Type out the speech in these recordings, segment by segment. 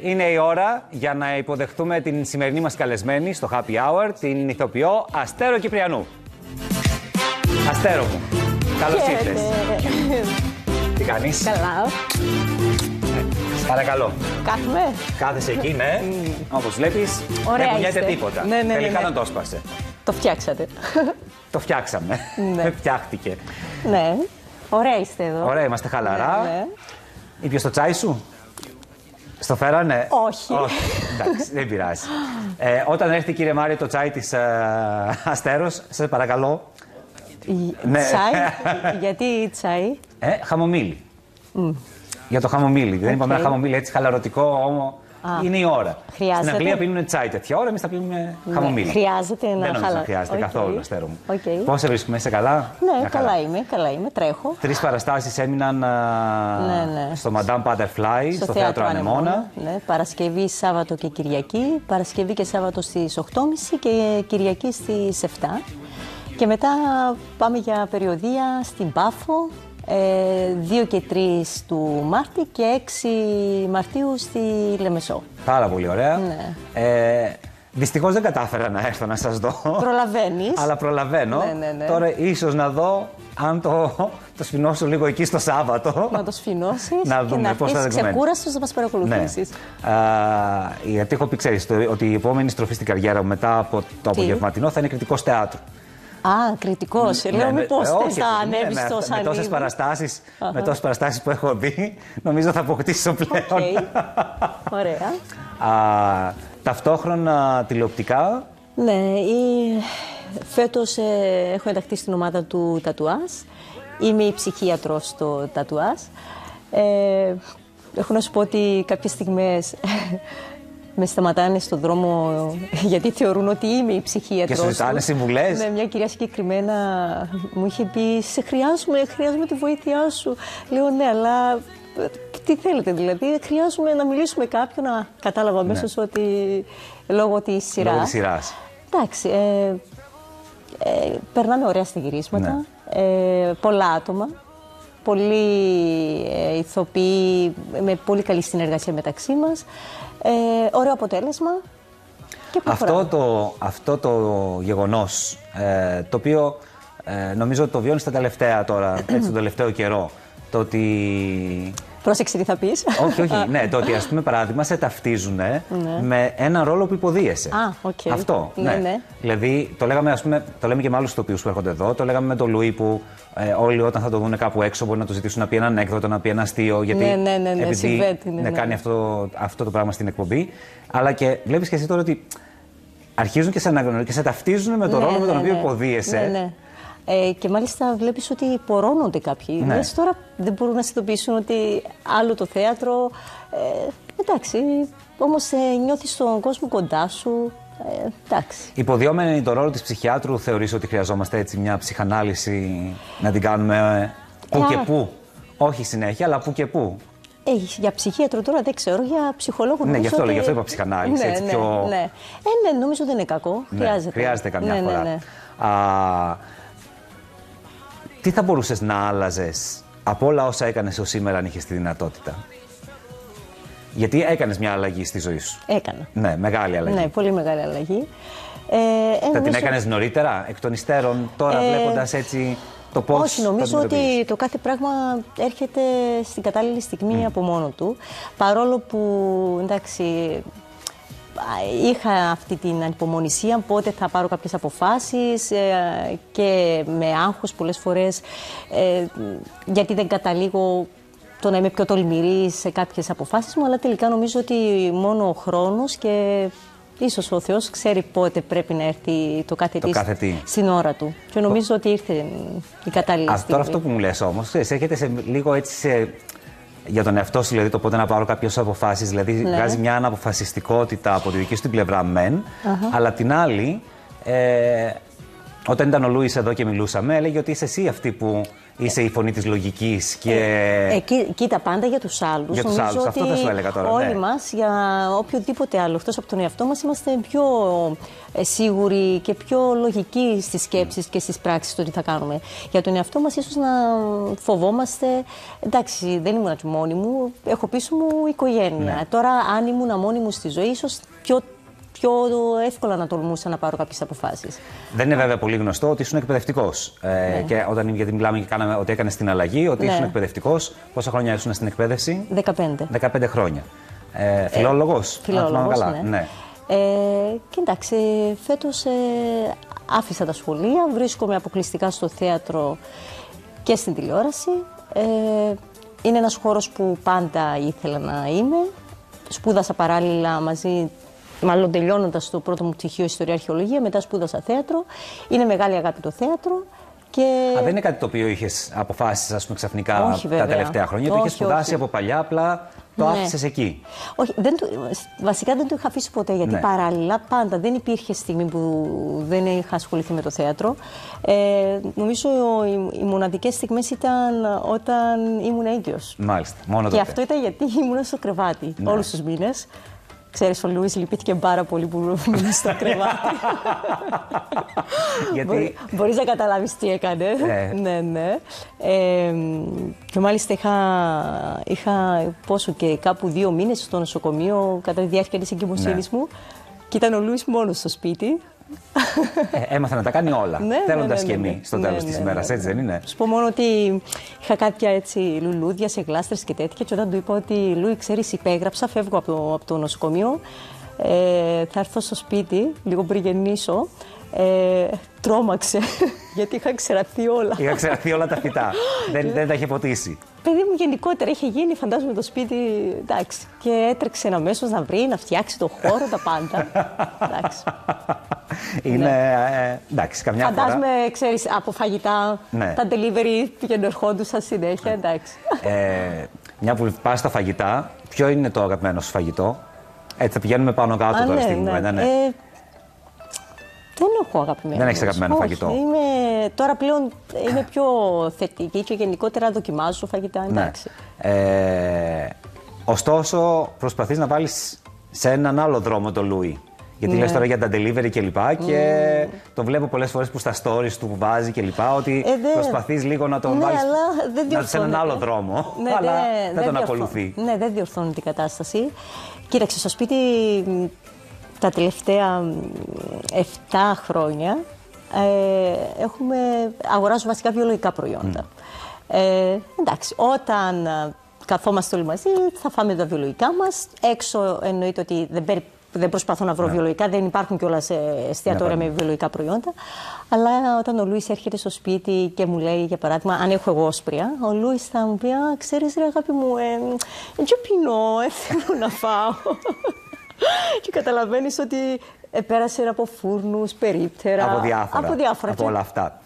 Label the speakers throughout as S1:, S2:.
S1: είναι η ώρα για να υποδεχτούμε την σημερινή μας καλεσμένη στο Happy Hour, την ηθοποιό Αστέρο Κυπριανού. Αστέρο μου, καλώς ήρθες. Τι κάνεις?
S2: Καλά.
S1: Παρακαλώ.
S2: Κάθομαι.
S1: Κάθεσαι εκεί, ναι. Όπως βλέπεις, δεν κουνιέται τίποτα. Τελικά δεν το έσπασε.
S2: Το φτιάξατε.
S1: Το φτιάξαμε. Φτιάχτηκε.
S2: Ναι. Ωραία είστε εδώ.
S1: Ωραία, είμαστε χαλαρά.
S2: Ναι.
S1: Ήπιες το τσάι σου? Στο φέρανε?
S2: Όχι.
S1: Εντάξει, δεν πειράζει. Όταν έρθει, κύριε Μάριο, το τσάι της Αστέρος, σας παρακαλώ.
S2: Τσάι, γιατί τσάι?
S1: Χαμομήλι. Για το χαμομήλι. Δεν είπαμε ένα χαμομήλι έτσι χαλαρωτικό, όμως είναι η ώρα.
S2: Χρειάζεται.
S1: Στην Αγγλία πίνουν τσάι τέτοια ώρα, εμείς θα πίνουμε χαμομήλι.
S2: Χρειάζεται να
S1: Δεν νομίζω να χρειάζεται καθόλου, Αστέρο μου. Πώς σε βρίσκουμε, είσαι καλά?
S2: Ναι, καλά είμαι, τρέχω.
S1: 3 παραστάσεις έμειναν στο Madame Butterfly, στο θέατρο Ανεμόνα.
S2: Ναι, Παρασκευή, Σάββατο και Κυριακή. Παρασκευή και Σάββατο στις 8.30 και Κυριακή στις 7. Και μετά πάμε για περιοδεία στην Πάφο, 2 και 3 του Μάρτη και 6 Μαρτίου στη Λεμεσό.
S1: Πάρα πολύ ωραία.
S2: Ναι.
S1: Δυστυχώς δεν κατάφερα να έρθω να σας δω.
S2: Προλαβαίνεις.
S1: Αλλά προλαβαίνω.
S2: Ναι.
S1: Τώρα ίσως να δω αν το σφινώσω λίγο εκεί στο Σάββατο.
S2: Να το σφινώσεις
S1: να δούμε
S2: και να
S1: πώς θα
S2: έρθεις ξεκούραστος να μας παρακολουθήσεις.
S1: Ναι. Γιατί έχω πει, ξέρεις, ότι η επόμενη στροφή στην καριέρα μου μετά από το απογευματινό θα είναι κριτικός θεάτρου.
S2: Α, κριτικός. Λέω μήπως θες να ανέβεις στο σανίδι.
S1: Με τόσες παραστάσεις που έχω δει, νομίζω θα αποκτήσω πλέον.
S2: Ωραία.
S1: Ταυτόχρονα τηλεοπτικά.
S2: Ναι, φέτος έχω ενταχθεί στην ομάδα του τατουάζ. Είμαι η ψυχίατρος στο τατουάζ. Έχω να σου πω ότι κάποιες στιγμές με σταματάνε στον δρόμο γιατί θεωρούν ότι είμαι η ψυχίατρος.
S1: Και σου ζητάνε συμβουλές.
S2: Ναι, μια κυρία συγκεκριμένα μου είχε πει «Σε χρειάζομαι τη βοήθειά σου». Λέω «Ναι, αλλά τι θέλετε δηλαδή, χρειάζομαι να μιλήσουμε κάποιον». Κατάλαβα αμέσως ότι λόγω της σειράς.
S1: Λόγω της σειράς.
S2: Εντάξει, περνάμε ωραία στα γυρίσματα, πολλά άτομα, πολλοί ηθοποιοί με πολύ καλή συνεργασία μεταξύ μας, ωραίο αποτέλεσμα και
S1: αυτό το γεγονός, το οποίο νομίζω το βιώνεις τα τελευταία τώρα, έτσι, τον τελευταίο καιρό, το ότι...
S2: Πρόσεξε τι θα πεις.
S1: Όχι, ναι, το ότι ας πούμε παράδειγμα σε ταυτίζουν με έναν ρόλο που υποδίεσαι. Αυτό, ναι. Δηλαδή το λέγαμε, ας πούμε, το λέμε και με άλλους ηθοποιούς που έρχονται εδώ, το λέγαμε με τον Λουί που όλοι όταν θα το δουν κάπου έξω μπορεί να του ζητήσουν να πει ένα ανέκδοτο, να πει ένα αστείο, γιατί επειδή κάνει αυτό το πράγμα στην εκπομπή. Αλλά και βλέπεις και εσύ τώρα ότι αρχίζουν και σε αναγνωρίζουν και σε ταυτίζουν με τον ρόλο με τον οποίο υποδίεσαι.
S2: Και μάλιστα βλέπεις ότι πορώνονται κάποιοι. Ναι. Τώρα δεν μπορούν να συνειδητοποιήσουν ότι άλλο το θέατρο. Εντάξει, όμως νιώθεις τον κόσμο κοντά σου. Εντάξει.
S1: Υποδιόμενη το ρόλο της ψυχιάτρου, θεωρείς ότι χρειαζόμαστε έτσι μια ψυχανάλυση να την κάνουμε πού και πού? Όχι συνέχεια, αλλά πού και πού.
S2: Για ψυχίατρο τώρα δεν ξέρω, για ψυχολόγο νομίζω.
S1: Ναι, γι' αυτό είπα ψυχανάλυση. Έτσι, πιο...
S2: Ναι, νομίζω δεν είναι κακό.
S1: Χρειάζεται καμιά φορά. Τι θα μπορούσες να άλλαζες από όλα όσα έκανες ως σήμερα αν είχες τη δυνατότητα? Γιατί έκανες μια αλλαγή στη ζωή σου.
S2: Έκανα.
S1: Ναι, μεγάλη αλλαγή.
S2: Ναι, πολύ μεγάλη αλλαγή.
S1: Θα την έκανες νωρίτερα, εκ των υστέρων, τώρα βλέποντας έτσι το πώς?
S2: Όχι, νομίζω ότι το κάθε πράγμα έρχεται στην κατάλληλη στιγμή από μόνο του. Παρόλο που, εντάξει, είχα αυτή την ανυπομονησία πότε θα πάρω κάποιες αποφάσεις και με άγχος πολλές φορές γιατί δεν καταλήγω το να είμαι πιο τολμηρή σε κάποιες αποφάσεις μου, αλλά τελικά νομίζω ότι μόνο ο χρόνος και ίσως ο Θεός ξέρει πότε πρέπει να έρθει το κάθε τι στην ώρα του. Και νομίζω ότι ήρθε η κατάλληλη στιγμή.
S1: Τώρα αυτό που μου λες όμως, έρχεται σε λίγο έτσι για τον εαυτό σου, δηλαδή το πότε να πάρω κάποιες αποφάσεις, δηλαδή βγάζει μια αναποφασιστικότητα από τη δική σου την πλευρά μεν, αλλά την άλλη Όταν ήταν ο Λούις εδώ και μιλούσαμε, έλεγε ότι είσαι εσύ αυτή που είσαι η φωνή της λογικής και...
S2: Κοίτα, πάντα για τους άλλους.
S1: Για τους άλλους, αυτό θα σου έλεγα τώρα.
S2: Όλοι μας, για οποιοδήποτε άλλο, εκτός από τον εαυτό μας, είμαστε πιο σίγουροι και πιο λογικοί στις σκέψεις και στις πράξεις του τι θα κάνουμε. Για τον εαυτό μας, ίσως να φοβόμαστε. Εντάξει, δεν ήμουν μόνη μου, έχω πίσω μου οικογένεια. Ναι. Τώρα, αν ήμουν μόνη μου στη ζωή, ίσως πιο εύκολα να τολμούσα να πάρω κάποιες αποφάσεις.
S1: Δεν είναι βέβαια πολύ γνωστό ότι ήσουν εκπαιδευτικός. Ναι. Και γιατί μιλάμε και κάναμε ότι έκανες την αλλαγή, ότι ήσουν εκπαιδευτικός. Πόσα χρόνια ήσουν στην εκπαίδευση?
S2: 15.
S1: 15 χρόνια. Φιλόλογος.
S2: Φιλόλογος,
S1: καλά. Ναι.
S2: Και εντάξει, φέτος άφησα τα σχολεία, βρίσκομαι αποκλειστικά στο θέατρο και στην τηλεόραση. Είναι ένας χώρος που πάντα ήθελα να είμαι. Σπούδασα παράλληλα μαζί. Μάλλον τελειώνοντας το πρώτο μου πτυχίο Ιστορία Αρχαιολογία, μετά σπούδασα θέατρο. Είναι μεγάλη αγάπη το θέατρο. Και...
S1: δεν είναι κάτι το οποίο είχες αποφάσεις, ας πούμε, ξαφνικά τα τελευταία χρόνια. Το είχες σπουδάσει από παλιά, απλά το άφησες εκεί. Όχι,
S2: βασικά δεν το είχα αφήσει ποτέ, γιατί παράλληλα πάντα δεν υπήρχε στιγμή που δεν είχα ασχοληθεί με το θέατρο. Νομίζω οι μοναδικές στιγμές ήταν όταν ήμουν έγκυος.
S1: Μάλιστα, μόνο τότε.
S2: Και αυτό ήταν γιατί ήμουν στο κρεβάτι όλους τους μήνες. Ξέρεις, ο Λούις λυπήθηκε πάρα πολύ που ήμουν στο κρεβάτι.
S1: Γιατί...
S2: Μπορείς να καταλάβεις τι έκανε. Ναι. Και μάλιστα είχα πόσο και κάπου 2 μήνες στο νοσοκομείο κατά τη διάρκεια της εγκυμοσύνης μου και ήταν ο Λούις μόνος στο σπίτι.
S1: Έμαθε να τα κάνει όλα, θέλοντας και εμείς στο τέλος της ημέρας, έτσι δεν είναι?
S2: Σου πω μόνο ότι είχα κάποια έτσι λουλούδια σε γλάστρες και τέτοια και όταν του είπα ότι Λούι, ξέρεις, υπέγραψα, φεύγω από το νοσοκομείο, θα έρθω στο σπίτι λίγο πριν γεννήσω, τρόμαξε γιατί είχα ξεραθεί όλα.
S1: Είχα ξεραθεί όλα τα φυτά, δεν τα είχε ποτίσει.
S2: Παιδί μου γενικότερα είχε γίνει, φαντάζομαι, το σπίτι, εντάξει, και έτρεξε αμέσως να βρει, να φτιάξει το χώρο, τα πάντα. Εντάξει.
S1: Είναι, εντάξει, καμιά φορά.
S2: Φαντάζομαι, ξέρεις, από φαγητά, τα delivery πηγαίνουν ερχόντουσαν συνέχεια, εντάξει.
S1: Μια που πας στα φαγητά, ποιο είναι το αγαπημένο σου φαγητό? Έτσι θα πηγαίνουμε πάνω κάτω τώρα στην κουβέντα,
S2: δεν έχω αγαπημένο.
S1: Δεν έχεις αγαπημένο φαγητό?
S2: Τώρα πλέον είμαι πιο θετική και γενικότερα δοκιμάζω φαγητά, εντάξει.
S1: Ωστόσο, προσπαθείς να βάλεις σε έναν άλλο δρόμο το Λούι. Γιατί λες τώρα για τα delivery κλπ. Και το βλέπω πολλές φορές που στα stories του βάζει κλπ. Ότι προσπαθείς λίγο να τον βάλεις σε έναν άλλο δρόμο. Αλλά δεν τον ακολουθεί.
S2: Ναι, δεν διορθώνει την κατάσταση. Κοίταξε, στο σπίτι τα τελευταία 7 χρόνια αγοράζω βασικά βιολογικά προϊόντα. Εντάξει, όταν καθόμαστε όλοι μαζί θα φάμε τα βιολογικά μας. Έξω εννοείται ότι δεν προσπαθώ να βρω βιολογικά, δεν υπάρχουν κιόλας εστιατόρια με βιολογικά προϊόντα. Αλλά όταν ο Λούις έρχεται στο σπίτι και μου λέει, για παράδειγμα, αν έχω εγώ όσπρια, ο Λούις θα μου πει: ξέρεις, ρε αγάπη μου, τζοπινό, θέλω να φάω. Και καταλαβαίνεις ότι πέρασε από φούρνους, περίπτερα, από διάφορα.
S1: Από όλα αυτά.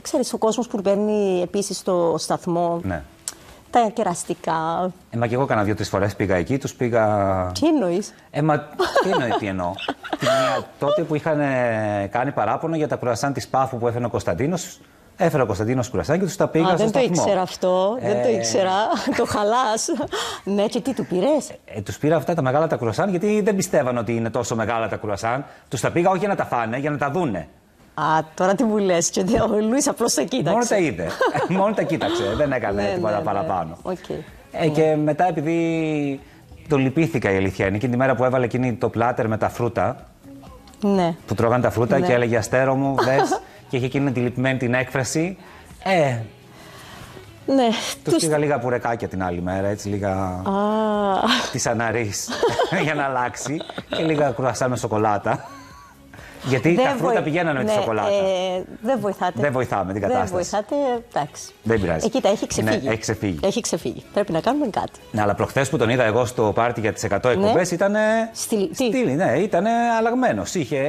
S2: Ξέρεις, ο κόσμος που παίρνει επίσης στο σταθμό, τα κεραστικά.
S1: Μα και εγώ κάνα 2-3 φορές πήγα εκεί, τους πήγα...
S2: Τι εννοείς?
S1: Τι εννοώ. Τότε που είχαν κάνει παράπονο για τα κουρασάν της Πάφου που έφερε ο Κωνσταντίνος, έφερε ο Κωνσταντίνος κουρασάν και τους τα πήγα στο σταθμό.
S2: Δεν το ήξερα αυτό, δεν το ήξερα. Το χαλάς. Ναι, και τι του πήρες?
S1: Τους πήρα αυτά τα μεγάλα τα κουρασάν, γιατί δεν πιστεύαν ότι είναι τόσο μεγάλα τα κουρασάν. Τους τα πήγα όχι για να τα φάνε, για να τα δούνε.
S2: Τώρα τι μου λες, και ο Λούις απλώς τα κοίταξε.
S1: Μόνο τα είδε. Μόνο τα κοίταξε, δεν έκανε τίποτα παραπάνω. Και μετά, επειδή το λυπήθηκα, η αλήθεια είναι, εκείνη τη μέρα που έβαλε εκείνη το πλάτερ με τα φρούτα, που τρώγαν τα φρούτα και έλεγε αστέρο μου, δες, και είχε εκείνη τη λυπημένη την έκφραση. Τους πήγα λίγα πουρεκάκια την άλλη μέρα, έτσι λίγα της αναρής για να αλλάξει και λίγα κουρασάν με σοκολάτα. Γιατί τα φρούτα πηγαίνανε με τη σοκολάτα.
S2: Δεν βοηθάτε.
S1: Δεν βοηθάμε την κατάσταση.
S2: Δεν βοηθάτε, εντάξει.
S1: Δεν πειράζει.
S2: Κοίτα, έχει ξεφύγει.
S1: Έχει ξεφύγει.
S2: Έχει ξεφύγει. Πρέπει να κάνουμε κάτι.
S1: Ναι, αλλά προχθές που τον είδα εγώ στο πάρτι για τις 100 εκπομπές ήταν. Στήλη, ναι, ήταν αλλαγμένος. Είχε.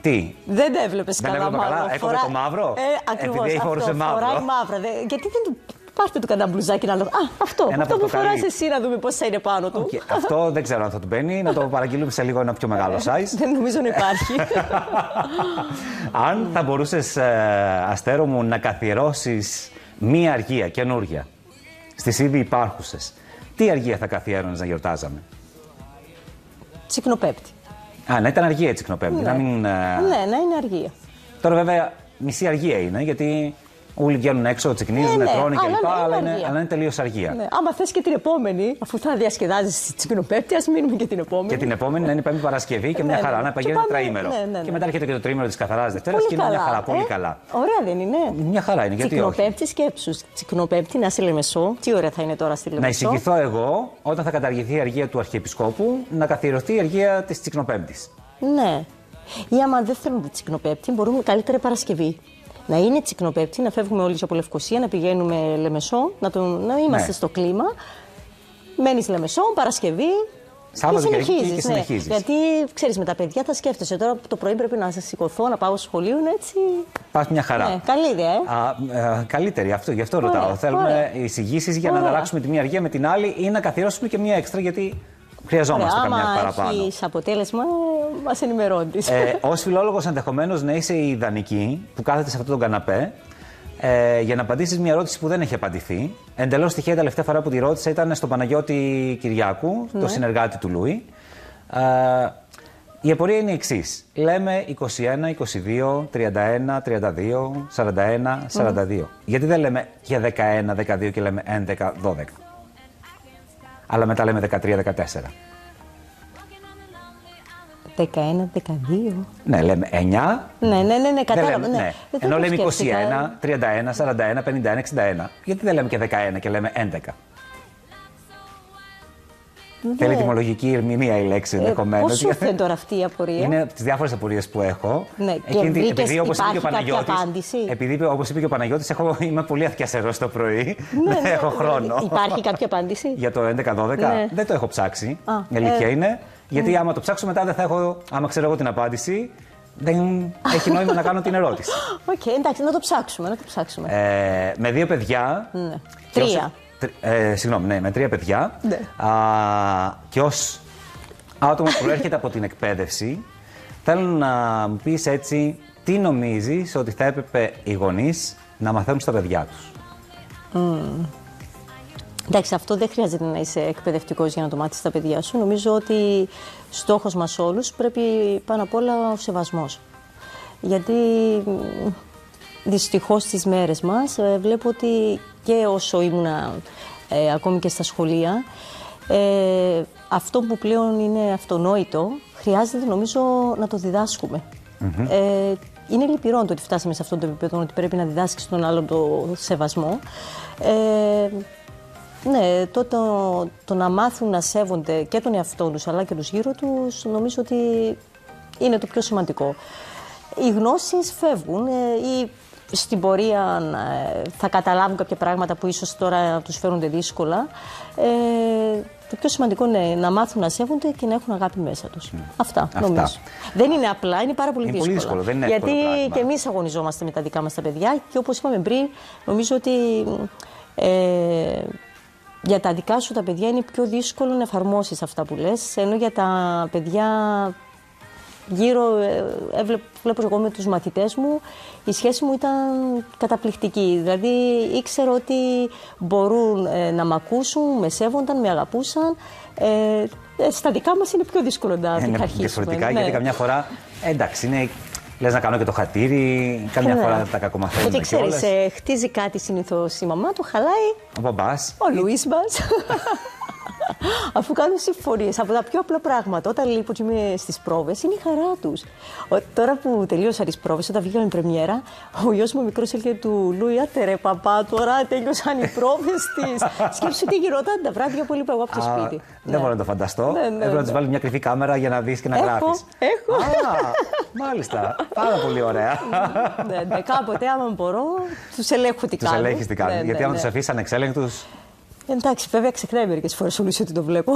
S1: Τι.
S2: Δεν τα έβλεπες καλά, μάλλον.
S1: Έφερε το μαύρο.
S2: Ακριβώς.
S1: Επειδή φορούσε μαύρο.
S2: Φοράει μαύρα. Γιατί δεν του. Πάρτε του κανένα μπλουζάκι να δω. Αυτό που φοράς εσύ, να δούμε πώς θα είναι πάνω του.
S1: Αυτό δεν ξέρω αν θα του μπαίνει. Να το παραγγείλουμε σε λίγο ένα πιο μεγάλο size.
S2: Δεν νομίζω να υπάρχει.
S1: Αν θα μπορούσες, Αστέρο μου, να καθιερώσεις μία αργία καινούργια στις ήδη υπάρχουσες, τι αργία θα καθιέρωνες να γιορτάζαμε?
S2: Τσικνοπέπτη.
S1: Να ήταν αργία η Τσικνοπέπτη.
S2: Ναι.
S1: Να
S2: είναι αργία.
S1: Τώρα βέβαια μισή αργία είναι, γιατί όλοι βγαίνουν έξω, τσικνίζουν, τρώνε κλπ. Αλλά είναι τελείως αργία.
S2: Ναι. Άμα θες και την επόμενη, αφού θα διασκεδάζεις τη Τσικνοπέπτη, ας μείνουμε και την επόμενη.
S1: Και την επόμενη να είναι Πέμπτη Παρασκευή και μια χαρά, να παγιώνει τετραήμερο. Και μετά έρχεται και το τριήμερο της Καθαράς Δευτέρας και είναι μια χαρά, πολύ καλά.
S2: Ωραία δεν είναι?
S1: Μια χαρά είναι, γιατί όχι.
S2: Τσικνοπέπτη, σκέψου. Τσικνοπέπτη να σε Λεμεσό. Τι ωραία θα είναι τώρα στη Λεμεσό.
S1: Να εισηγηθώ εγώ, όταν θα καταργηθεί η αργία του Αρχιεπισκόπου, να καθιερωθεί η αργία της Τσικνοπέμπτης.
S2: Ναι. Ή άμα δεν θέλουμε τη Τσικνοπέπτη, μπορούμε καλύτερα Παρασκευή. Να είναι Τσικνοπέπτη, να φεύγουμε όλοι από Λευκοσία, να πηγαίνουμε Λεμεσό, να είμαστε στο κλίμα. Μένεις Λεμεσό, Παρασκευή.
S1: Σάββατο και συνεχίζεις.
S2: Γιατί ξέρεις, με τα παιδιά θα σκέφτεσαι. Τώρα το πρωί πρέπει να σηκωθώ, να πάω στο σχολείο, έτσι.
S1: Πας μια χαρά.
S2: Ναι, καλή ιδέα.
S1: Καλύτερη, γι' αυτό ρωτάω. Θέλουμε εισηγήσεις για να ανταλλάξουμε τη μία αργία με την άλλη ή να καθιερώσουμε και μία έξτρα, γιατί χρειαζόμαστε καμιά παραπάνω.
S2: Αν έχεις αποτέλεσμα, μας ενημερώνεις.
S1: Ως φιλόλογος, ενδεχομένως να είσαι η ιδανική που κάθεται σε αυτόν τον καναπέ για να απαντήσεις μια ερώτηση που δεν έχει απαντηθεί. Εντελώς τυχαία, η τελευταία φορά που τη ρώτησα ήταν στον Παναγιώτη Κυριάκου, το συνεργάτη του Λούι. Η απορία είναι η εξής. Λέμε 21, 22, 31, 32, 41, 42. Γιατί δεν λέμε για 11, 12 και λέμε 11, 12. Αλλά μετά λέμε 13, 14.
S2: 11, 12.
S1: Ναι, λέμε 9.
S2: Ναι, κατάλαβα.
S1: Ναι. Ενώ λέμε 21, 31, 41, 51, 61. Γιατί δεν λέμε και 11 και λέμε 11. Θέλει τιμολογική ερμηνεία η λέξη ενδεχομένως.
S2: Πώς σου φαίνεται τώρα αυτή η απορία?
S1: Είναι από τις διάφορες απορίες που έχω.
S2: Ναι, επειδή
S1: όπως είπε και ο Παναγιώτης. Επειδή όπως είπε και ο Παναγιώτης, είμαι πολύ αθιασερός το πρωί. Δεν έχω χρόνο.
S2: Υπάρχει κάποια απάντηση?
S1: Για το 11-12 δεν το έχω ψάξει. Η αλήθεια είναι. Γιατί άμα το ψάξω μετά δεν θα έχω. Άμα ξέρω εγώ την απάντηση, δεν έχει νόημα να κάνω την ερώτηση.
S2: Οκ, εντάξει, να το ψάξουμε.
S1: Με δύο παιδιά.
S2: Τρία.
S1: Συγγνώμη, ναι, με τρία παιδιά.
S2: Ναι.
S1: Και ως άτομο που προέρχεται από την εκπαίδευση, θέλω να μου πεις έτσι τι νομίζεις ότι θα έπρεπε οι γονείς να μαθαίνουν στα παιδιά τους.
S2: Εντάξει, αυτό δεν χρειάζεται να είσαι εκπαιδευτικός για να το μάθεις στα παιδιά σου. Νομίζω ότι στόχος μας όλους πρέπει πάνω απ' όλα ο σεβασμός. Γιατί δυστυχώς στις μέρες μας βλέπω ότι και όσο ήμουνα ακόμη και στα σχολεία, αυτό που πλέον είναι αυτονόητο χρειάζεται νομίζω να το διδάσκουμε. Είναι λυπηρό το ότι φτάσαμε σε αυτό το επίπεδο, ότι πρέπει να διδάσκεις τον άλλον το σεβασμό. Ναι, το να μάθουν να σέβονται και τον εαυτό τους αλλά και τους γύρω τους, νομίζω ότι είναι το πιο σημαντικό. Οι γνώσεις φεύγουν ή στην πορεία θα καταλάβουν κάποια πράγματα που ίσως τώρα τους φαίνονται δύσκολα. Το πιο σημαντικό είναι να μάθουν να σέβονται και να έχουν αγάπη μέσα τους. Αυτά νομίζω. Δεν είναι απλά, είναι πάρα πολύ δύσκολο.
S1: Πολύ δύσκολο, δεν είναι
S2: γιατί
S1: πράγμα.
S2: Και εμείς αγωνιζόμαστε με τα δικά μας τα παιδιά και όπως είπαμε πριν, νομίζω ότι για τα δικά σου τα παιδιά είναι πιο δύσκολο να εφαρμόσεις αυτά που λες, ενώ για τα παιδιά γύρω, βλέπω εγώ με τους μαθητές μου, η σχέση μου ήταν καταπληκτική. Δηλαδή ήξερα ότι μπορούν να μ' ακούσουν, με σέβονταν, με αγαπούσαν. Στα δικά μας είναι πιο δύσκολο να αρχίσουμε.
S1: Διαφορετικά, γιατί καμιά φορά, εντάξει, λες να κάνω και το χατήρι, καμιά φορά τα κακομαθαίνουμε.
S2: Γιατί ξέρεις, χτίζει κάτι συνήθως η μαμά, το χαλάει
S1: ο μπαμπάς.
S2: Ο Λουίς μας. Αφού κάνουν συμφωνίες από τα πιο απλά πράγματα. Όταν λοιπόν είμαι στις πρόβες, είναι η χαρά τους. Τώρα που τελείωσα τις πρόβες, όταν βγήκαμε πρεμιέρα, ο γιος μου μικρός έλεγε του Λούι: «Άτε ρε παπά, τώρα τέλειωσαν οι πρόβες της». Σκέψου τι γινόταν τα βράδια που έλειπα εγώ από το σπίτι.
S1: Δεν μπορώ να το φανταστώ. Έπρεπε να τους βάλει μια κρυφή κάμερα για να δεις και να γράφεις.
S2: Έχω.
S1: Μάλιστα. Πάρα πολύ ωραία.
S2: Ναι, κάποτε, άμα μπορώ, τους ελέγχω τι κάνουν.
S1: Τους ελέγχεις τι κάνουν. Γιατί άμα τους αφήσεις ανεξέλεγκτους.
S2: Εντάξει, βέβαια ξεχνάει μερικές φορές ο Λούις ότι το βλέπω.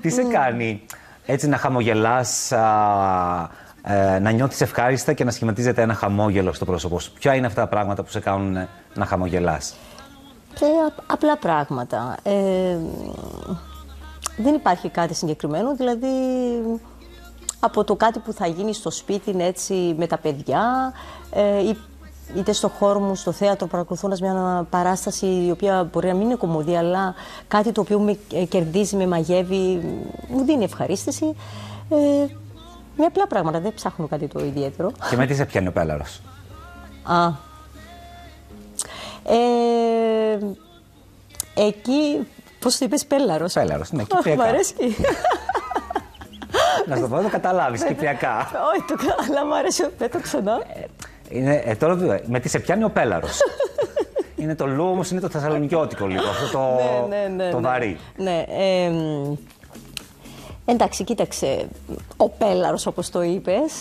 S1: Τι σε κάνει έτσι να χαμογελάς να νιώθεις ευχάριστα και να σχηματίζεται ένα χαμόγελο στο πρόσωπό σου. Ποια είναι αυτά τα πράγματα που σε κάνουν να χαμογελάς?
S2: Απλά πράγματα. Δεν υπάρχει κάτι συγκεκριμένο, δηλαδή από το κάτι που θα γίνει στο σπίτι, έτσι, με τα παιδιά, είτε στο χώρο μου, στο θέατρο, παρακολουθώντας μια παράσταση η οποία μπορεί να μην είναι κωμωδία, αλλά κάτι το οποίο με κερδίζει, με μαγεύει, μου δίνει ευχαρίστηση. Με απλά πράγματα, δεν ψάχνω κάτι το ιδιαίτερο.
S1: Και με τι σε πιάνει ο πέλαρος?
S2: Εκεί, πώς το είπες, πέλαρος?
S1: Πέλαρος, ναι, κυπριακά.
S2: Μ' αρέσει.
S1: Να σου το πω, το καταλάβεις κυπριακά.
S2: Όχι, αλλά μου αρέσει, δεν το ξανά.
S1: Τώρα με τι σε πιάνει ο πέλαρος. Είναι το λου, όμως είναι το θεσσαλονικιώτικο λίγο, αυτό το βαρύ.
S2: Ναι, εντάξει, κοίταξε, ο πέλαρος, όπως το είπες,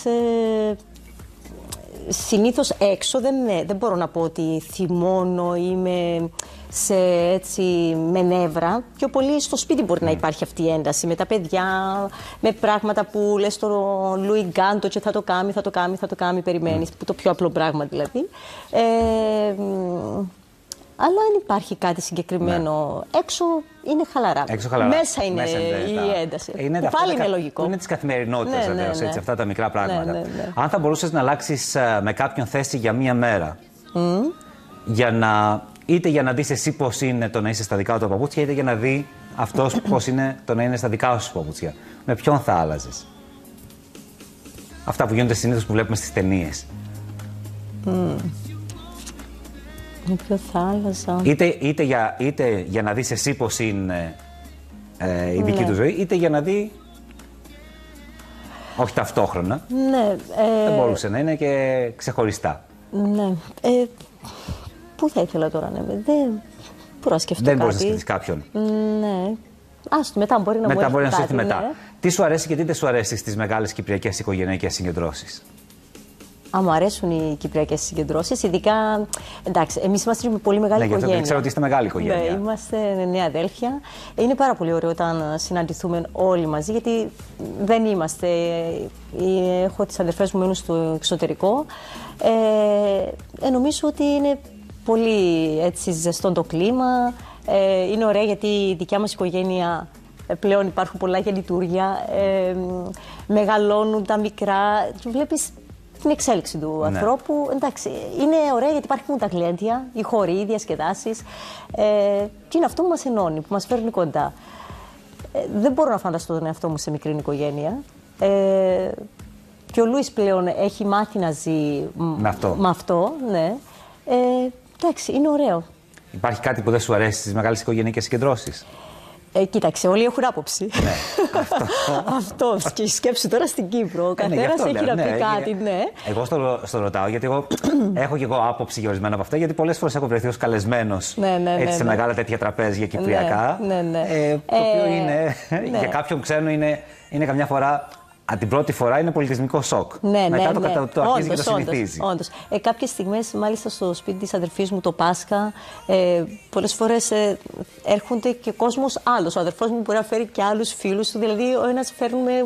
S2: συνήθως έξω δεν μπορώ να πω ότι θυμώνω ή με νεύρα. Πιο πολύ στο σπίτι μπορεί να υπάρχει αυτή η ένταση με τα παιδιά, με πράγματα που λες το Λουί Γκάντο και θα το κάνει, περιμένεις, το πιο απλό πράγμα δηλαδή. Αλλά δεν υπάρχει κάτι συγκεκριμένο. Ναι. Έξω είναι χαλαρά. Μέσα είναι η ένταση. Πάλι είναι λογικό.
S1: Είναι της καθημερινότητας, βεβαίως, έτσι, αυτά τα μικρά πράγματα. Ναι. Αν θα μπορούσες να αλλάξεις με κάποιον θέση για μία μέρα, είτε για να δεις εσύ πώς είναι το να είσαι στα δικά του παπούτσια, είτε για να δει αυτός πώς είναι το να είναι στα δικά σου παπούτσια, με ποιον θα άλλαζες? Αυτά που γίνονται συνήθως που βλέπουμε στις ταινίες.
S2: Με ποιο θα άλλαζα?
S1: Είτε για να δεις εσύ πώς είναι η δική του ζωή, είτε για να δει. Όχι ταυτόχρονα.
S2: Ναι.
S1: Δεν μπορούσε να είναι και ξεχωριστά.
S2: Ναι. Πού θα ήθελα τώρα να είμαι? Δεν μπορώ να σκεφτώ κάτι.
S1: Δεν μπορείς να σκεφτείς κάποιον.
S2: Ναι. Άστο, μετά μπορεί να μου έρθει κάτι.
S1: Μετά. Ναι. Τι σου αρέσει και τι δεν σου αρέσει στις μεγάλες κυπριακές οικογενειακές συγκεντρώσεις?
S2: Μου αρέσουν οι κυπριακές συγκεντρώσεις, ειδικά. Εντάξει, εμείς είμαστε με πολύ μεγάλη οικογένεια.
S1: Ναι, ξέρω ότι είστε μεγάλη οικογένεια.
S2: Ναι, είμαστε 9 αδέλφια. Είναι πάρα πολύ ωραίο όταν συναντηθούμε όλοι μαζί, γιατί δεν είμαστε. Έχω τις αδερφές μου μένουν στο εξωτερικό. Νομίζω ότι είναι πολύ έτσι, ζεστό το κλίμα. Είναι ωραία γιατί η δικιά μας οικογένεια. Πλέον υπάρχουν πολλά γεννητούρια. Μεγαλώνουν τα μικρά. Βλέπεις την εξέλιξη του ανθρώπου. Εντάξει, είναι ωραία γιατί υπάρχουν τα γλέντια, οι χοροί, οι διασκεδάσεις. Και είναι αυτό που μας ενώνει, που μας φέρνει κοντά. Δεν μπορώ να φανταστώ τον εαυτό μου σε μικρή οικογένεια. Και ο Λούις πλέον έχει μάθει να ζει με αυτό. Ναι. Εντάξει, είναι ωραίο.
S1: Υπάρχει κάτι που δεν σου αρέσει στις μεγάλες οικογενειακές συγκεντρώσεις?
S2: Κοίταξε, όλοι έχουν άποψη.
S1: Ναι,
S2: αυτό. Και σκέψου τώρα στην Κύπρο. Ο καθένας έχει να πει κάτι, ναι.
S1: Εγώ στο ρωτάω, γιατί εγώ έχω και εγώ άποψη για ορισμένα από αυτά, γιατί πολλές φορές έχω βρεθεί ως καλεσμένος σε μεγάλα τέτοια τραπέζια κυπριακά. Το οποίο είναι, για κάποιον ξένο, είναι καμιά φορά. Την πρώτη φορά είναι πολιτισμικό σοκ. Μετά το αρχίζει και το συνηθίζει.
S2: Όντως. Κάποιες στιγμές, μάλιστα στο σπίτι της αδερφής μου το Πάσχα, πολλές φορές έρχονται και κόσμος άλλος. Ο αδερφός μου μπορεί να φέρει και άλλους φίλους του. Δηλαδή, ο ένας φέρνουμε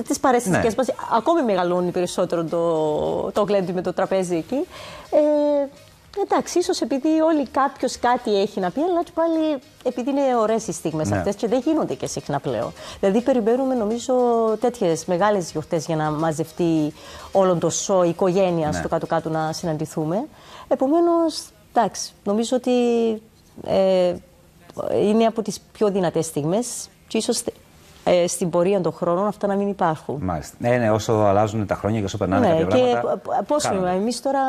S2: τις παρέστησικές μας. Ακόμη μεγαλώνει περισσότερο το γλέντι με το τραπέζι εκεί. Εντάξει, ίσως επειδή όλοι κάποιος κάτι έχει να πει, αλλά και πάλι επειδή είναι ωραίες οι στιγμές αυτές και δεν γίνονται και συχνά πλέον. Δηλαδή, περιμένουμε νομίζω τέτοιες μεγάλες γιορτές για να μαζευτεί όλο το σο, η οικογένεια στο κάτω-κάτω να συναντηθούμε. Επομένως, εντάξει, νομίζω ότι είναι από τις πιο δυνατές στιγμές και ίσως στην πορεία των χρόνων αυτά να μην υπάρχουν.
S1: Μάλιστα. Ναι, όσο αλλάζουν τα χρόνια και όσο περνάνε κάποια πράγματα.
S2: Πώς είναι, εμείς τώρα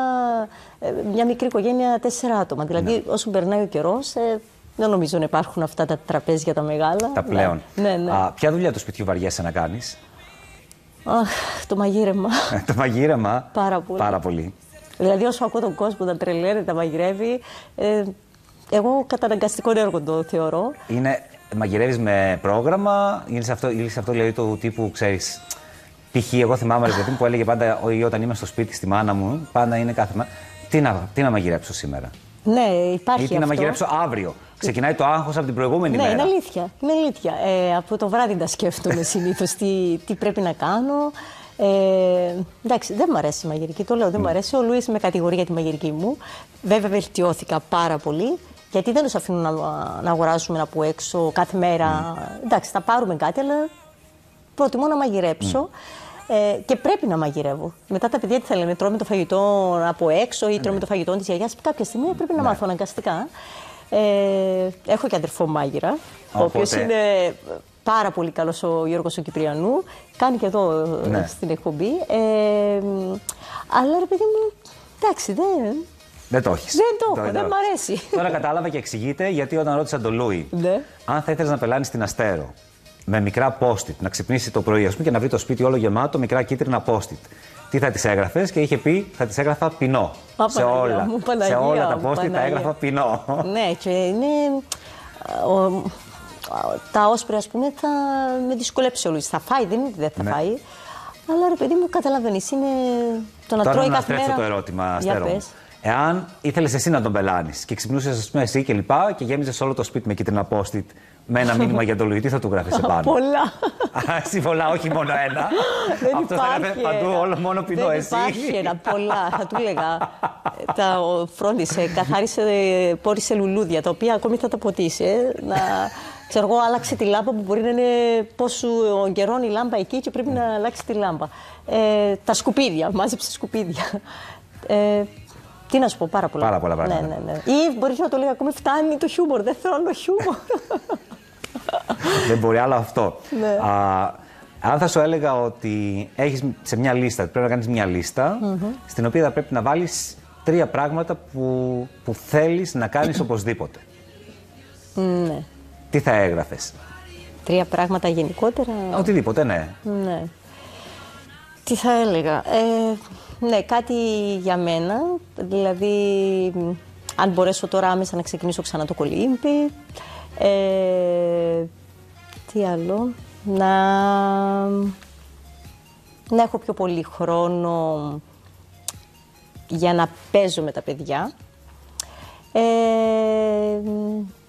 S2: μια μικρή οικογένεια 4 άτομα. Δηλαδή, όσο περνάει ο καιρός, δεν νομίζω να υπάρχουν αυτά τα τραπέζια τα μεγάλα.
S1: Τα πλέον. Ποια δουλειά του σπιτιού βαριέσαι να κάνεις?
S2: Το μαγείρεμα.
S1: Το μαγείρεμα.
S2: Πάρα πολύ. Δηλαδή, όσο ακούω τον κόσμο να τρελαίνει, τα μαγειρεύει, εγώ καταναγκαστικό έργο το θεωρώ.
S1: Μαγειρεύεις με πρόγραμμα, είναι αυτό δηλαδή του τύπου, ξέρεις. Π.χ. εγώ θυμάμαι ρε παιδί μου που έλεγε πάντα όταν είμαι στο σπίτι στη μάνα μου, πάντα είναι κάθε μέρα. Τι να μαγειρέψω σήμερα?
S2: Ναι, υπάρχει.
S1: Ή τι να μαγειρέψω αύριο. Ξεκινάει το άγχος από την προηγούμενη μέρα.
S2: Ναι, είναι αλήθεια. Από το βράδυ τα σκέφτομαι συνήθως τι πρέπει να κάνω. Εντάξει, δεν μου αρέσει η μαγειρική, το λέω, δεν μου αρέσει. Ο Λούις με κατηγορεί για τη μαγειρική μου. Βέβαια, βελτιώθηκα πάρα πολύ. Γιατί δεν τους αφήνουν να αγοράζουμε από έξω κάθε μέρα. Εντάξει, θα πάρουμε κάτι, αλλά προτιμώ να μαγειρέψω. Και πρέπει να μαγειρεύω. Μετά τα παιδιά τι θα λένε, τρώμε το φαγητό από έξω ή τρώμε το φαγητό της γιαγιάς. Κάποια στιγμή πρέπει να μάθω αναγκαστικά. Έχω και αδερφό μάγειρα, ο οποίος είναι πάρα πολύ καλός, ο Γιώργος ο Κυπριανού. Κάνει και εδώ στην εκπομπή. Αλλά ρε παιδί μου, εντάξει,
S1: δεν το έχεις.
S2: Δεν το έχω, δεν μ' αρέσει.
S1: Τώρα κατάλαβα και εξηγείται γιατί όταν ρώτησα τον Λούι, αν θα ήθελες να πελάνεις την Αστέρο με μικρά post-it, να ξυπνήσει το πρωί, ας πούμε, και να βρει το σπίτι όλο γεμάτο μικρά κίτρινα post-it. Τι θα της έγραφες? Και είχε πει, θα της έγραφα Πινό. Σε όλα τα post-it τα έγραφα Πινό.
S2: Ναι, και είναι. Τα όσπρια, ας πούμε, θα με δυσκολέψει ο Λούις. Θα φάει, δεν είναι ότι δεν θα φάει. Αλλά ρε παιδί μου, καταλαβαίνεις, είναι το να τρώει κάθε μέρα.
S1: Τώρα να το ερώτημα, Αστέρο. Εάν ήθελες εσύ να τον πελάνεις και ξυπνούσες, ας πούμε, εσύ και λοιπά και γέμιζες όλο το σπίτι με κίτρινα post-it με ένα μήνυμα για τον Λουί, τι θα του γράφεις επάνω?
S2: Πολλά.
S1: Εσύ πολλά, όχι μόνο ένα.
S2: Δεν
S1: αυτό θα έγραφε παντού, όλο μόνο Πινό,
S2: δεν
S1: εσύ.
S2: Υπάρχει ένα, πολλά. Θα του έλεγα. Τα φρόντισε, καθάρισε, πόρισε λουλούδια, τα οποία ακόμη θα τα ποτίσει. Ξέρω εγώ, άλλαξε τη λάμπα που μπορεί να είναι πόσο καιρό η λάμπα εκεί και πρέπει να αλλάξει τη λάμπα. Τα σκουπίδια, μάζεψε σκουπίδια. Τι να σου πω, πάρα πολλά.
S1: Πάρα πολλά πράγματα.
S2: Ναι. Ή μπορεί να το λέει ακόμη, φτάνει το χιούμορ, δεν θέλω χιούμορ.
S1: Δεν μπορεί άλλο αυτό.
S2: Ναι.
S1: Αν θα σου έλεγα ότι έχεις σε μια λίστα, πρέπει να κάνεις μια λίστα, στην οποία θα πρέπει να βάλεις 3 πράγματα που θέλεις να κάνεις οπωσδήποτε.
S2: Ναι.
S1: Τι θα έγραφες?
S2: 3 πράγματα γενικότερα.
S1: Οτιδήποτε, ναι.
S2: Ναι. Τι θα έλεγα? Ναι, κάτι για μένα. Δηλαδή, αν μπορέσω τώρα άμεσα να ξεκινήσω ξανά το κολύμπι. Τι άλλο? Να έχω πιο πολύ χρόνο για να παίζω με τα παιδιά.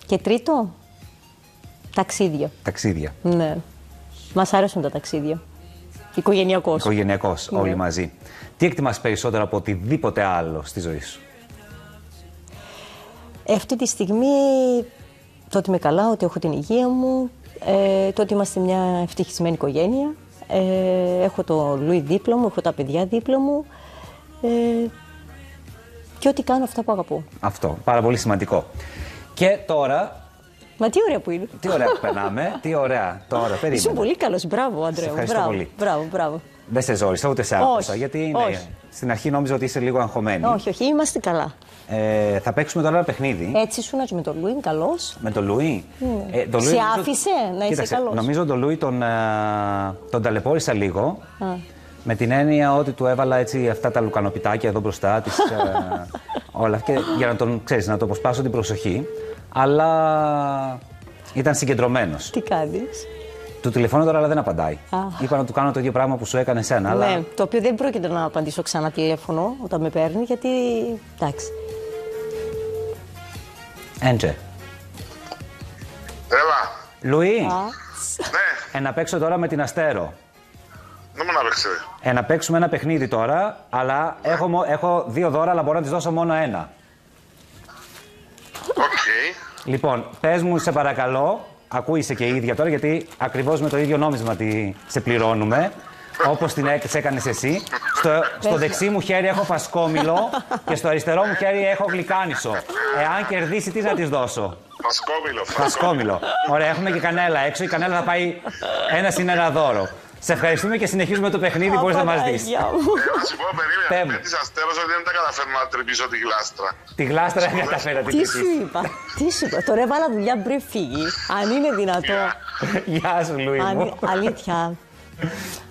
S2: Και τρίτο, ταξίδια.
S1: Ταξίδια.
S2: Ναι. Μας αρέσουν τα ταξίδια. Οικογενειακός.
S1: Οικογενειακός, όλοι μαζί. Τι εκτιμάς περισσότερο από οτιδήποτε άλλο στη ζωή σου?
S2: Αυτή τη στιγμή, το ότι είμαι καλά, ότι έχω την υγεία μου, το ότι είμαστε μια ευτυχισμένη οικογένεια. Έχω το Λουί δίπλα μου, έχω τα παιδιά δίπλα μου και ότι κάνω αυτά που αγαπώ. Αυτό,
S1: πάρα πολύ σημαντικό. Και τώρα...
S2: Μα τι ωραία που είναι.
S1: Τι ωραία που περνάμε, τι ωραία. Τώρα, περίμενε.
S2: Είσαι πολύ καλός, μπράβο, Αντρέου.
S1: Ευχαριστώ πολύ.
S2: Μπράβο.
S1: Δεν σε ζόρισα, ούτε σε άκουσα. Γιατί στην αρχή νόμιζα ότι είσαι λίγο αγχωμένη.
S2: Όχι, είμαστε καλά.
S1: Θα παίξουμε τώρα ένα παιχνίδι.
S2: Έτσι ήσουν με τον Λουί, καλός.
S1: Με τον Λουί.
S2: Σε άφησε να είσαι καλός?
S1: Νομίζω τον Λουί τον ταλαιπώρησα λίγο. Με την έννοια ότι του έβαλα έτσι αυτά τα λουκανοπιτάκια εδώ μπροστά της. Όλα και για να τον, ξέρεις, να το αποσπάσω την προσοχή. Αλλά ήταν συγκεντρωμένος.
S2: Τι κάνεις?
S1: Του τηλεφώνω τώρα, αλλά δεν απαντάει. Είπα να του κάνω το ίδιο πράγμα που σου έκανε εσένα.
S2: Ναι,
S1: αλλά...
S2: το οποίο δεν πρόκειται να απαντήσω ξανά τηλέφωνο όταν με παίρνει, γιατί. Εντάξει.
S1: Έντζε.
S3: Έλα.
S1: Λουί.
S3: Ναι.
S1: Να παίξω τώρα με την Αστέρο.
S3: Δεν μου να παίξει.
S1: Να παίξουμε ένα παιχνίδι τώρα, αλλά έχω 2 δώρα, αλλά μπορώ να της δώσω μόνο 1. Λοιπόν, πες μου, σε παρακαλώ, ακούγεσαι και η ίδια τώρα, γιατί ακριβώς με το ίδιο νόμισμα σε πληρώνουμε, όπως την έκανες εσύ. Στο δεξί μου χέρι έχω φασκόμηλο και στο αριστερό μου χέρι έχω γλυκάνισο. Εάν κερδίσει, τι να της δώσω? Φασκόμηλο. Ωραία, έχουμε και κανέλα έξω. Η κανέλα θα πάει 1 δώρο. Σε ευχαριστούμε και συνεχίζουμε το παιχνίδι, μπορείς να μας δεις.
S3: Να σου πω, περίμενε, της Αστέρος ότι δεν τα καταφέρνω να τρυπήσω τη γλάστρα.
S1: Τη γλάστρα δεν καταφέρω να την
S2: τρυπήσω. Τι σου είπα, τώρα έβαλα δουλειά πριν φύγει, αν είναι δυνατό.
S1: Γεια σου, Λουί μου.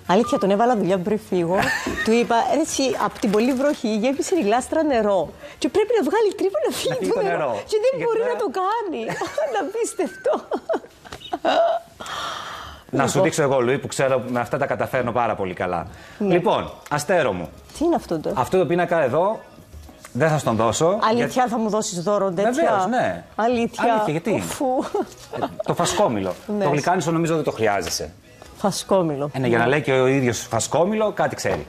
S2: Αλήθεια, τον έβαλα δουλειά πριν φύγω. Του είπα, έτσι, από την πολλή βροχή γέμισε η γλάστρα νερό. Και πρέπει να βγάλει τρύπα να φύγει το νερό. Και δεν μπορεί να το κάνει. Απίστευτο.
S1: Να σου δείξω εγώ, Λουί, που ξέρω με αυτά τα καταφέρνω πάρα πολύ καλά. Ναι. Λοιπόν, Αστέρο μου.
S2: Τι είναι αυτό τώρα?
S1: Αυτό το πίνακα εδώ δεν θα στον δώσω.
S2: Αλήθεια, θα μου δώσεις δώρο τέτοια?
S1: Βεβαίως, ναι.
S2: Αλήθεια,
S1: γιατί?
S2: Ουφού.
S1: Το φασκόμηλο. Ναι. Το γλυκάνισο νομίζω δεν το χρειάζεσαι.
S2: Φασκόμηλο.
S1: Για να λέει και ο ίδιος φασκόμηλο, κάτι ξέρει.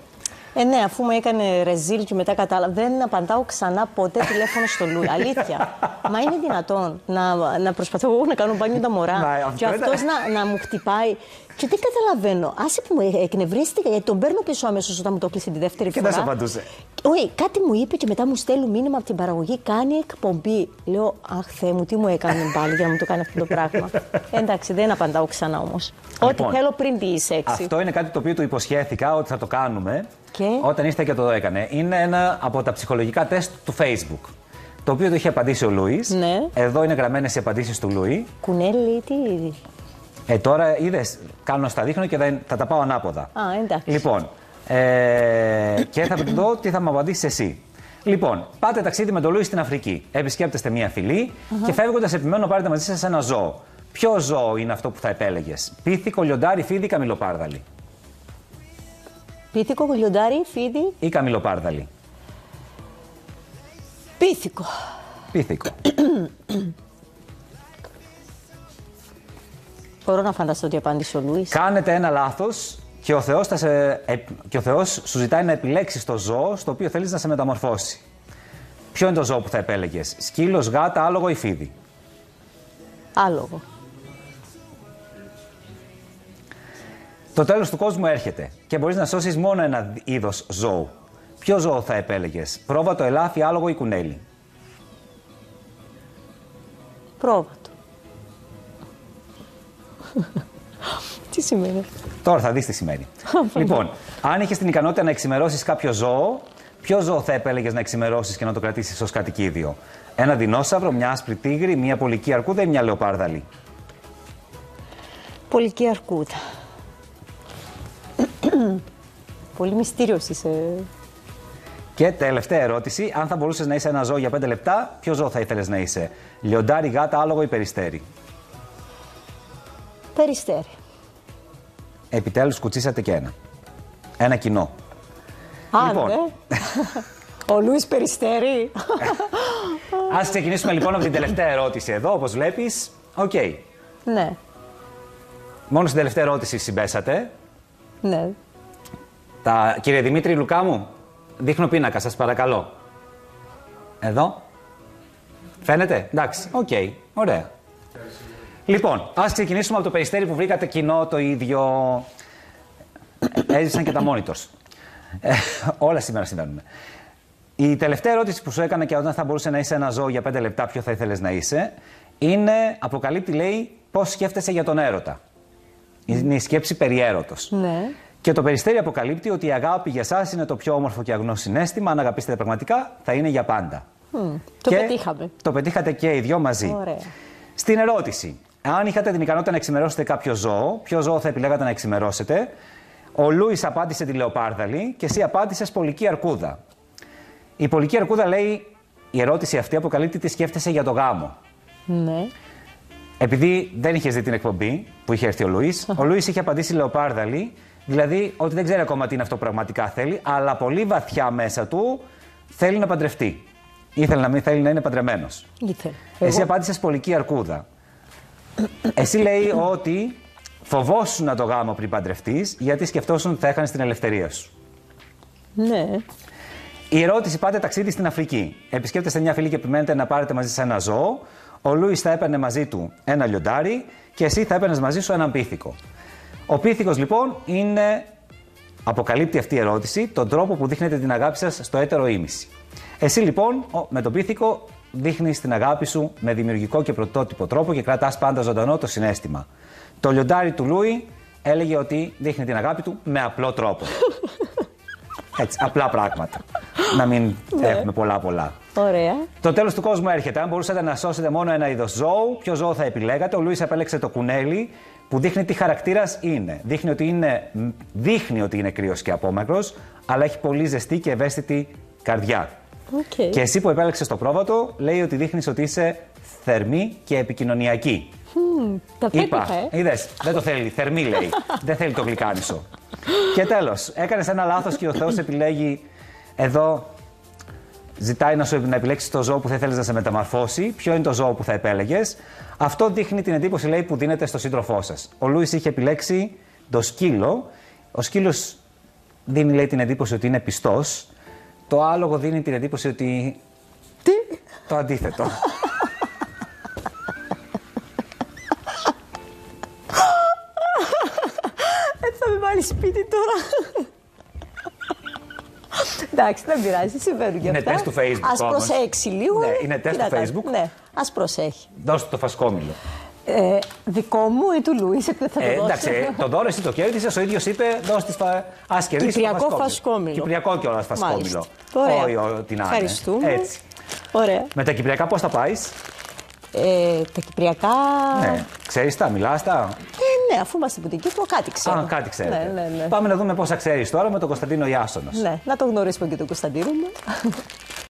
S2: Ναι, αφού μου έκανε ρεζίλ και μετά κατάλαβα. Δεν απαντάω ξανά ποτέ τηλέφωνο στο Λούι. Αλήθεια. Μα είναι δυνατόν να προσπαθώ εγώ να κάνω μπάνιο τα μωρά και αυτός να μου χτυπάει. Και δεν καταλαβαίνω. Άσε που μου εκνευρίστηκα, γιατί τον παίρνω πίσω αμέσως όταν μου το έκλεισε τη δεύτερη φορά.
S1: Και δεν σε απαντούσε.
S2: Όχι, κάτι μου είπε και μετά μου στέλνουν μήνυμα από την παραγωγή. Κάνει εκπομπή. Λέω, αχ Θεέ μου, τι μου έκανε πάλι για να μου το κάνει αυτό το πράγμα. Εντάξει, δεν απαντάω ξανά όμως.
S1: Λοιπόν,
S2: ό,τι θέλω πριν τη 6.
S1: Αυτό είναι κάτι το οποίο του υποσχέθηκα ότι θα το κάνουμε.
S2: Και...
S1: όταν ήρθε και το έκανε. Είναι ένα από τα ψυχολογικά τεστ του Facebook. Το οποίο το είχε απαντήσει ο Λούις.
S2: Ναι. Εδώ είναι γραμμένες οι απαντήσεις του Λούι. Κουνέλι, τι.
S1: Τώρα είδες, κάνω στα δείχνω και θα τα πάω ανάποδα.
S2: Α, εντάξει.
S1: Λοιπόν, και θα δω τι θα μου απαντήσεις εσύ. Λοιπόν, πάτε ταξίδι με τον Λούι στην Αφρική. Επισκέπτεστε μία φυλή και φεύγοντας επιμένω πάρετε μαζί σας ένα ζώο. Ποιο ζώο είναι αυτό που θα επέλεγες? Πίθηκο, λιοντάρι, φίδι, καμιλοπάρδαλι?
S2: Πίθηκο, λιοντάρι, φίδι
S1: ή καμιλοπάρδαλι?
S2: Πίθηκο.
S1: Πίθηκο.
S2: Μπορώ να φανταστώ ότι απάντησε ο Λούις.
S1: Κάνετε ένα λάθος και ο Θεός σου ζητάει να επιλέξεις το ζώο στο οποίο θέλεις να σε μεταμορφώσει. Ποιο είναι το ζώο που θα επέλεγες? Σκύλος, γάτα, άλογο ή φίδι?
S2: Άλογο.
S1: Το τέλος του κόσμου έρχεται και μπορείς να σώσεις μόνο ένα είδος ζώου. Ποιο ζώο θα επέλεγες? Πρόβατο, ελάφι, άλογο ή κουνέλι?
S2: Πρόβατο. Τι σημαίνει?
S1: Τώρα θα δεις τι σημαίνει. Λοιπόν, αν είχες την ικανότητα να εξημερώσεις κάποιο ζώο, ποιο ζώο θα επέλεγες να εξημερώσεις και να το κρατήσεις ως κατοικίδιο? Ένα δεινόσαυρο, μια άσπρη τίγρη, μια πολική αρκούδα ή μια λεοπάρδαλη?
S2: Πολική αρκούδα. Πολύ μυστήριος είσαι.
S1: Και τελευταία ερώτηση. Αν θα μπορούσες να είσαι ένα ζώο για 5 λεπτά, ποιο ζώο θα ήθελες να είσαι? Λιοντάρι, γάτα, άλογο ή περιστέρι?
S2: Περιστέρι.
S1: Επιτέλους κουτσίσατε και ένα. Ένα κοινό.
S2: Λοιπόν. Ο Λούις Περιστέρι.
S1: Ας ξεκινήσουμε λοιπόν από την τελευταία ερώτηση εδώ, όπως βλέπεις. Οκ.
S2: Ναι.
S1: Μόνο στην τελευταία ερώτηση συμπέσατε.
S2: Ναι.
S1: Κύριε Δημήτρη Λουκά μου, δείχνω πίνακα, σας παρακαλώ. Εδώ. Φαίνεται? Εντάξει. Οκ. Ωραία. Λοιπόν, ας ξεκινήσουμε από το περιστέρι που βρήκατε κοινό το ίδιο. Έζησαν και τα monitors. Όλα σήμερα συμβαίνουν. Η τελευταία ερώτηση που σου έκανα και όταν θα μπορούσε να είσαι ένα ζώο για 5 λεπτά, ποιο θα ήθελες να είσαι, είναι, αποκαλύπτει, λέει, πώς σκέφτεσαι για τον έρωτα. Είναι η σκέψη περί έρωτος.
S2: Ναι.
S1: Και το περιστέρι αποκαλύπτει ότι η αγάπη για εσάς είναι το πιο όμορφο και αγνό συναίσθημα. Αν αγαπήσετε πραγματικά, θα είναι για πάντα.
S2: Το πετύχαμε.
S1: Το πετύχατε και οι δυο μαζί.
S2: Ωραία.
S1: Στην ερώτηση, αν είχατε την ικανότητα να εξημερώσετε κάποιο ζώο, ποιο ζώο θα επιλέγατε να εξημερώσετε? Ο Λούις απάντησε τη λεοπάρδαλη και εσύ απάντησες πολική αρκούδα. Η πολική αρκούδα λέει, η ερώτηση αυτή αποκαλύπτει τι σκέφτεσαι για το γάμο.
S2: Ναι.
S1: Επειδή δεν είχες δει την εκπομπή που είχε έρθει ο Λούις, ο Λούις είχε απαντήσει λεοπάρδαλη, δηλαδή ότι δεν ξέρει ακόμα τι είναι αυτό που πραγματικά θέλει, αλλά πολύ βαθιά μέσα του θέλει να παντρευτεί. Ήθελε να μην θέλει να είναι παντρεμένος. Εσύ απάντησες πολική αρκούδα. Εσύ λέει ότι φοβόσουν να το γάμο πριν παντρευτείς, γιατί σκεφτόσουν ότι θα έχανες την ελευθερία σου.
S2: Ναι.
S1: Η ερώτηση, πάτε ταξίδι στην Αφρική. Επισκέπτεστε μια φυλή και επιμένετε να πάρετε μαζί σας ένα ζώο. Ο Λούις θα έπαιρνε μαζί του ένα λιοντάρι και εσύ θα έπαιρνες μαζί σου έναν πίθηκο. Ο πίθηκος λοιπόν αποκαλύπτει αυτή η ερώτηση τον τρόπο που δείχνετε την αγάπη σας στο έτερο ήμιση. Εσύ λοιπόν με τον πίθηκο δείχνεις την αγάπη σου με δημιουργικό και πρωτότυπο τρόπο και κρατάς πάντα ζωντανό το συναίσθημα. Το λιοντάρι του Λούι έλεγε ότι δείχνει την αγάπη του με απλό τρόπο. Έτσι, απλά πράγματα. Να μην έχουμε πολλά.
S2: Ωραία.
S1: Το τέλος του κόσμου έρχεται. Αν μπορούσατε να σώσετε μόνο ένα είδος ζώου, ποιο ζώο θα επιλέγατε? Ο Λούις επέλεξε το κουνέλι, που δείχνει τι χαρακτήρας είναι. Δείχνει ότι είναι κρύος και απόμακρος, αλλά έχει πολύ ζεστή και ευαίσθητη καρδιά.
S2: Okay.
S1: Και εσύ που επέλεξες το πρόβατο, λέει ότι δείχνεις ότι είσαι θερμή και επικοινωνιακή.
S2: Τα πέτυχα,
S1: είδες, δεν το θέλει, θερμή λέει. Δεν θέλει το γλυκάνισο. Και τέλος, έκανες ένα λάθος και ο Θεός επιλέγει εδώ. Ζητάει να επιλέξεις το ζώο που θα ήθελες να σε μεταμορφώσει. Ποιο είναι το ζώο που θα επέλεγες? Αυτό δείχνει την εντύπωση, λέει, που δίνεται στο σύντροφό σας. Ο Λούις είχε επιλέξει το σκύλο. Ο σκύλος δίνει, λέει, την εντύπωση ότι είναι πιστός. Το άλογο δίνει την εντύπωση ότι...
S2: Τι?
S1: Το αντίθετο.
S2: Θα με βάλει σπίτι τώρα. Εντάξει, δεν πειράζει, συμβαίνουν και αυτά.
S1: Είναι τεστ του Facebook.
S2: Ας προσέξει λίγο.
S1: Ναι, είναι τεστ του Facebook.
S2: Ναι, ας προσέχει.
S1: Δώστε το φασκόμηλο.
S2: Δικό μου ή του Λουίς, θα το δώσω.
S1: Εντάξει, το δώρο εσύ το κέρδισες, ο ίδιος είπε δώστε ας κερδίσει το
S2: Κυπριακό φασκόμηλο.
S1: Κυπριακό κιόλας φασκόμηλο.
S2: Ωραία. Ευχαριστούμε.
S1: Έτσι.
S2: Ωραία.
S1: Με τα κυπριακά πώς θα πάεις?
S2: Τα κυπριακά...
S1: Ναι. Ξέρεις τα, μιλάς τα?
S2: Ναι, αφού είμαστε στην Κύπρο, κάτι ξέρω.
S1: Α, κάτι ξέρετε.
S2: Ναι.
S1: Πάμε να δούμε πόσα ξέρεις τώρα με τον Κωνσταντίνο Ιάσονος.
S2: Ναι, να το γνωρίσουμε και τον Κωνσταντίνο μου.